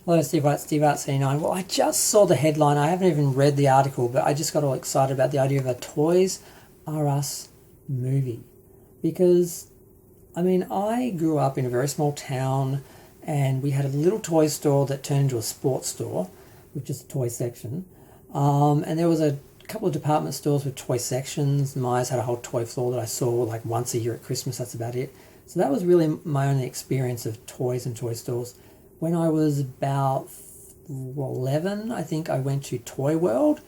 Hello, Steve White, Steve Art 79. Well, I just saw the headline. I haven't even read the article, but I just got all excited about the idea of a Toys R Us movie. Because, I mean, I grew up in a very small town and we had a little toy store that turned into a sports store with just a toy section. And there was a couple of department stores with toy sections. Myers had a whole toy floor that I saw like once a year at Christmas. That's about it. So that was really my only experience of toys and toy stores. When I was about 11, I think I went to Toy World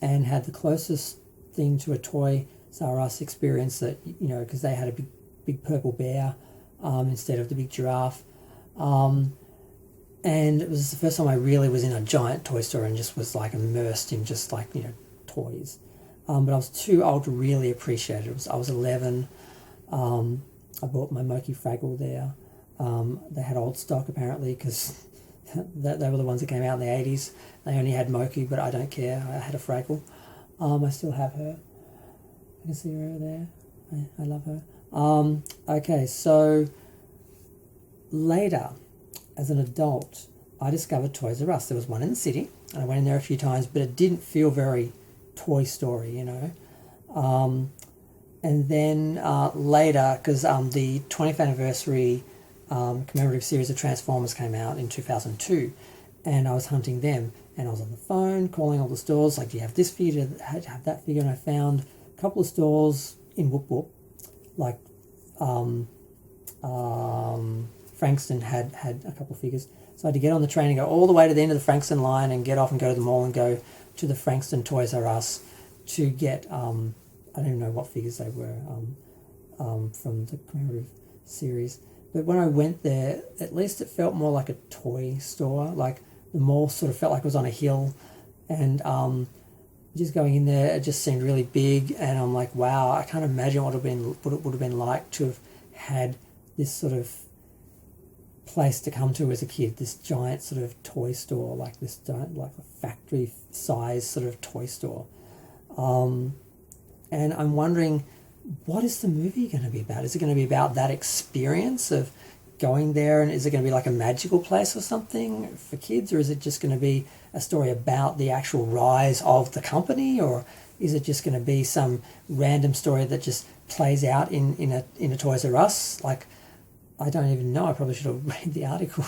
and had the closest thing to a Toy R Us experience that, because they had a big purple bear instead of the big giraffe. And it was the first time I really was in a giant toy store and just was like immersed in just like, toys. But I was too old to really appreciate it. I was 11. I bought my Moki Fraggle there. They had old stock apparently because they were the ones that came out in the 80s. They only had Moki, but I don't care. I had a Fraggle. I still have her. I can see her over there. I love her. Okay, so later, as an adult, I discovered Toys R Us. There was one in the city, and I went in there a few times, but it didn't feel very Toy Story, And then later, because the 20th anniversary commemorative series of Transformers came out in 2002, and I was hunting them, and I was on the phone calling all the stores, like, do you have this figure, do you have that figure? And I found a couple of stores in Whoop Whoop, like Frankston had a couple of figures. So I had to get on the train and go all the way to the end of the Frankston line and get off and go to the mall and go to the Frankston Toys R Us to get, I don't even know what figures they were from the commemorative series. But when I went there, at least it felt more like a toy store. Like the mall sort of felt like it was on a hill, and just going in there, it just seemed really big. And I'm like, wow, I can't imagine what it would have been like to have had this sort of place to come to as a kid. This giant sort of toy store, like this giant, like a factory size sort of toy store. And I'm wondering, what is the movie going to be about? Is it going to be about that experience of going there, and is it going to be like a magical place or something for kids, or is it just going to be a story about the actual rise of the company, or is it just going to be some random story that just plays out in a Toys R Us? Like, I don't even know. I probably should have read the article,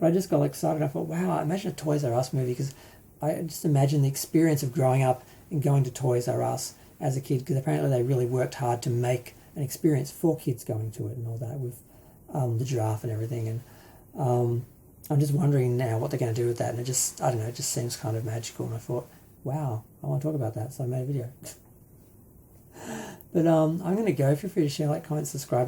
but I just got excited. I thought, wow, imagine a Toys R Us movie, because I just imagine the experience of growing up and going to Toys R Us as a kid, because apparently they really worked hard to make an experience for kids going to it and all that, with the giraffe and everything. And I'm just wondering now what they're going to do with that. And it just, I don't know, it just seems kind of magical. And I thought, wow, I want to talk about that. So I made a video. But I'm going to go. Feel free to share, like, comment, subscribe.